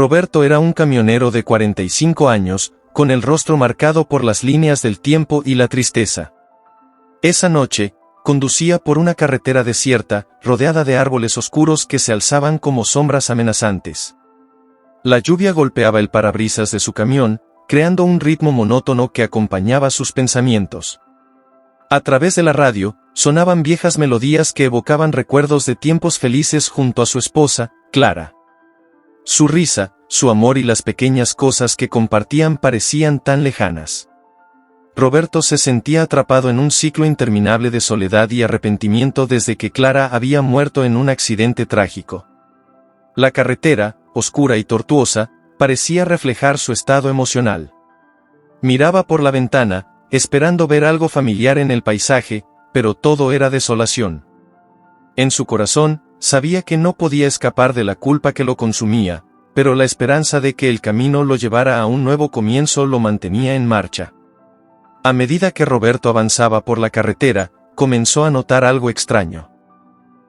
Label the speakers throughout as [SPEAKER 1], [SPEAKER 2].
[SPEAKER 1] Roberto era un camionero de 45 años, con el rostro marcado por las líneas del tiempo y la tristeza. Esa noche, conducía por una carretera desierta, rodeada de árboles oscuros que se alzaban como sombras amenazantes. La lluvia golpeaba el parabrisas de su camión, creando un ritmo monótono que acompañaba sus pensamientos. A través de la radio, sonaban viejas melodías que evocaban recuerdos de tiempos felices junto a su esposa, Clara. Su risa, su amor y las pequeñas cosas que compartían parecían tan lejanas. Roberto se sentía atrapado en un ciclo interminable de soledad y arrepentimiento desde que Clara había muerto en un accidente trágico. La carretera, oscura y tortuosa, parecía reflejar su estado emocional. Miraba por la ventana, esperando ver algo familiar en el paisaje, pero todo era desolación. En su corazón, sabía que no podía escapar de la culpa que lo consumía, pero la esperanza de que el camino lo llevara a un nuevo comienzo lo mantenía en marcha. A medida que Roberto avanzaba por la carretera, comenzó a notar algo extraño.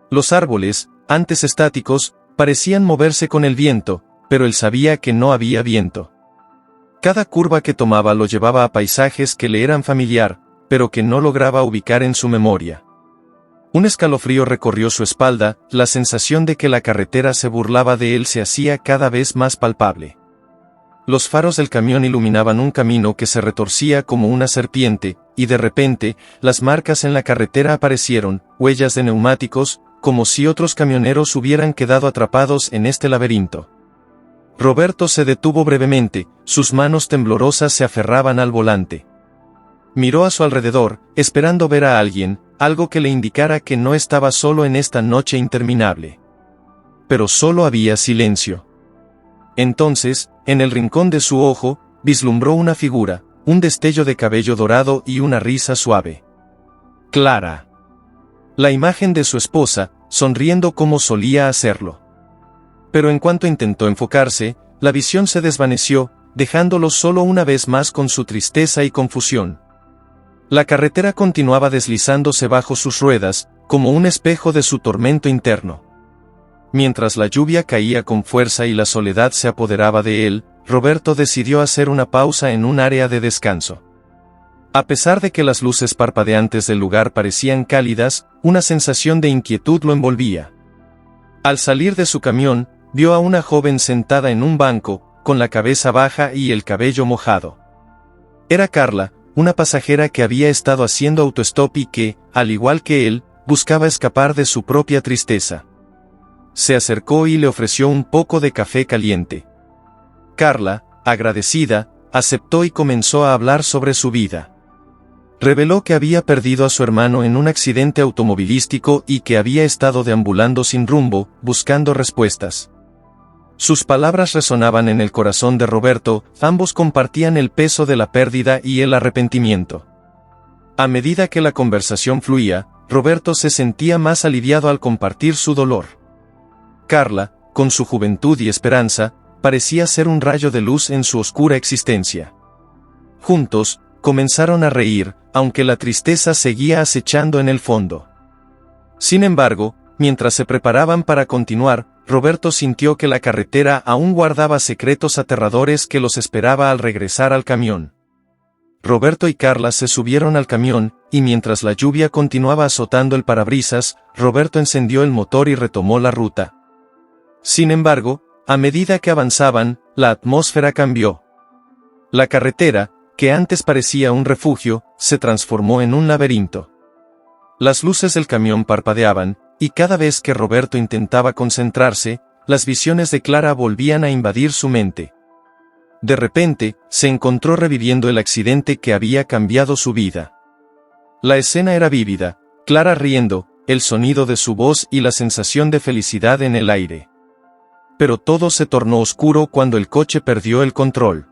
[SPEAKER 1] Los árboles, antes estáticos, parecían moverse con el viento, pero él sabía que no había viento. Cada curva que tomaba lo llevaba a paisajes que le eran familiar, pero que no lograba ubicar en su memoria. Un escalofrío recorrió su espalda, la sensación de que la carretera se burlaba de él se hacía cada vez más palpable. Los faros del camión iluminaban un camino que se retorcía como una serpiente, y de repente, las marcas en la carretera aparecieron, huellas de neumáticos, como si otros camioneros hubieran quedado atrapados en este laberinto. Roberto se detuvo brevemente, sus manos temblorosas se aferraban al volante. Miró a su alrededor, esperando ver a alguien, algo que le indicara que no estaba solo en esta noche interminable. Pero solo había silencio. Entonces, en el rincón de su ojo, vislumbró una figura, un destello de cabello dorado y una risa suave. Clara. La imagen de su esposa, sonriendo como solía hacerlo. Pero en cuanto intentó enfocarse, la visión se desvaneció, dejándolo solo una vez más con su tristeza y confusión. La carretera continuaba deslizándose bajo sus ruedas, como un espejo de su tormento interno. Mientras la lluvia caía con fuerza y la soledad se apoderaba de él, Roberto decidió hacer una pausa en un área de descanso. A pesar de que las luces parpadeantes del lugar parecían cálidas, una sensación de inquietud lo envolvía. Al salir de su camión, vio a una joven sentada en un banco, con la cabeza baja y el cabello mojado. Era Carla, una pasajera que había estado haciendo autostop y que, al igual que él, buscaba escapar de su propia tristeza. Se acercó y le ofreció un poco de café caliente. Carla, agradecida, aceptó y comenzó a hablar sobre su vida. Reveló que había perdido a su hermano en un accidente automovilístico y que había estado deambulando sin rumbo, buscando respuestas. Sus palabras resonaban en el corazón de Roberto, ambos compartían el peso de la pérdida y el arrepentimiento. A medida que la conversación fluía, Roberto se sentía más aliviado al compartir su dolor. Carla, con su juventud y esperanza, parecía ser un rayo de luz en su oscura existencia. Juntos, comenzaron a reír, aunque la tristeza seguía acechando en el fondo. Sin embargo, mientras se preparaban para continuar, Roberto sintió que la carretera aún guardaba secretos aterradores que los esperaba al regresar al camión. Roberto y Carla se subieron al camión, y mientras la lluvia continuaba azotando el parabrisas, Roberto encendió el motor y retomó la ruta. Sin embargo, a medida que avanzaban, la atmósfera cambió. La carretera, que antes parecía un refugio, se transformó en un laberinto. Las luces del camión parpadeaban, y cada vez que Roberto intentaba concentrarse, las visiones de Clara volvían a invadir su mente. De repente, se encontró reviviendo el accidente que había cambiado su vida. La escena era vívida, Clara riendo, el sonido de su voz y la sensación de felicidad en el aire. Pero todo se tornó oscuro cuando el coche perdió el control.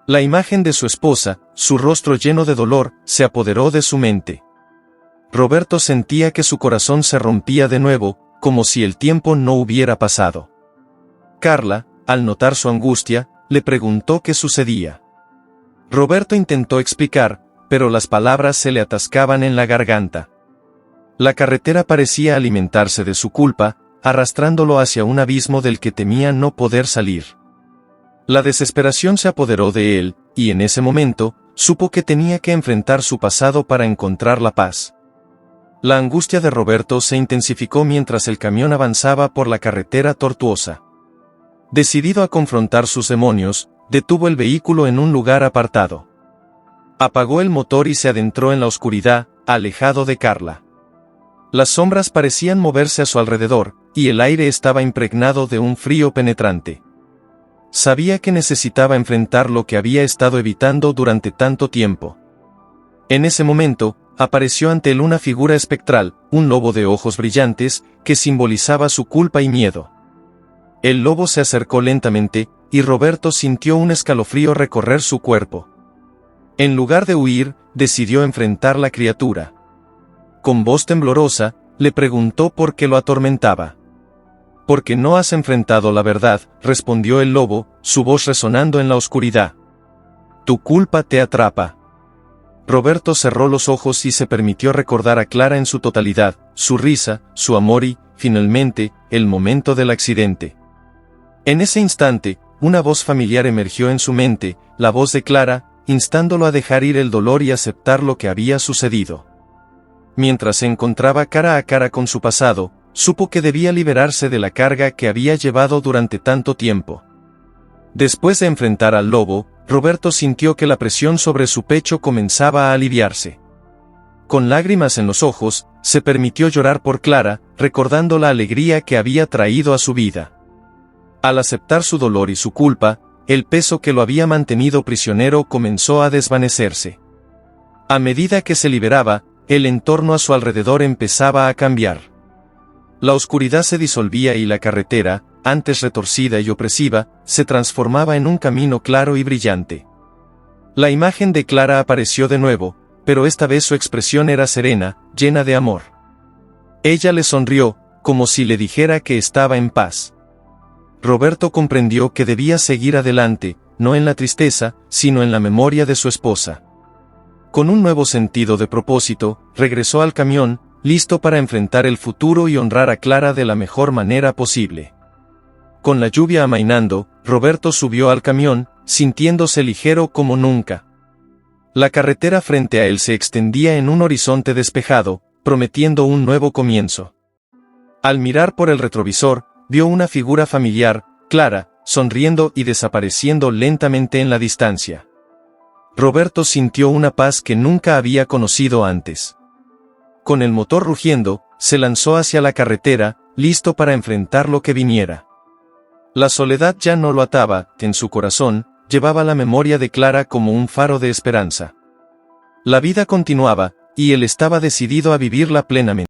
[SPEAKER 1] La imagen de su esposa, su rostro lleno de dolor, se apoderó de su mente. Roberto sentía que su corazón se rompía de nuevo, como si el tiempo no hubiera pasado. Carla, al notar su angustia, le preguntó qué sucedía. Roberto intentó explicar, pero las palabras se le atascaban en la garganta. La carretera parecía alimentarse de su culpa, arrastrándolo hacia un abismo del que temía no poder salir. La desesperación se apoderó de él, y en ese momento, supo que tenía que enfrentar su pasado para encontrar la paz. La angustia de Roberto se intensificó mientras el camión avanzaba por la carretera tortuosa. Decidido a confrontar sus demonios, detuvo el vehículo en un lugar apartado. Apagó el motor y se adentró en la oscuridad, alejado de Carla. Las sombras parecían moverse a su alrededor, y el aire estaba impregnado de un frío penetrante. Sabía que necesitaba enfrentar lo que había estado evitando durante tanto tiempo. En ese momento, apareció ante él una figura espectral, un lobo de ojos brillantes, que simbolizaba su culpa y miedo. El lobo se acercó lentamente, y Roberto sintió un escalofrío recorrer su cuerpo. En lugar de huir, decidió enfrentar la criatura. Con voz temblorosa, le preguntó por qué lo atormentaba. «Porque no has enfrentado la verdad», respondió el lobo, su voz resonando en la oscuridad. «Tu culpa te atrapa». Roberto cerró los ojos y se permitió recordar a Clara en su totalidad, su risa, su amor y, finalmente, el momento del accidente. En ese instante, una voz familiar emergió en su mente, la voz de Clara, instándolo a dejar ir el dolor y aceptar lo que había sucedido. Mientras se encontraba cara a cara con su pasado, supo que debía liberarse de la carga que había llevado durante tanto tiempo. Después de enfrentar al lobo, Roberto sintió que la presión sobre su pecho comenzaba a aliviarse. Con lágrimas en los ojos, se permitió llorar por Clara, recordando la alegría que había traído a su vida. Al aceptar su dolor y su culpa, el peso que lo había mantenido prisionero comenzó a desvanecerse. A medida que se liberaba, el entorno a su alrededor empezaba a cambiar. La oscuridad se disolvía y la carretera, antes retorcida y opresiva, se transformaba en un camino claro y brillante. La imagen de Clara apareció de nuevo, pero esta vez su expresión era serena, llena de amor. Ella le sonrió, como si le dijera que estaba en paz. Roberto comprendió que debía seguir adelante, no en la tristeza, sino en la memoria de su esposa. Con un nuevo sentido de propósito, regresó al camión, listo para enfrentar el futuro y honrar a Clara de la mejor manera posible. Con la lluvia amainando, Roberto subió al camión, sintiéndose ligero como nunca. La carretera frente a él se extendía en un horizonte despejado, prometiendo un nuevo comienzo. Al mirar por el retrovisor, vio una figura familiar, Clara, sonriendo y desapareciendo lentamente en la distancia. Roberto sintió una paz que nunca había conocido antes. Con el motor rugiendo, se lanzó hacia la carretera, listo para enfrentar lo que viniera. La soledad ya no lo ataba, en su corazón, llevaba la memoria de Clara como un faro de esperanza. La vida continuaba, y él estaba decidido a vivirla plenamente.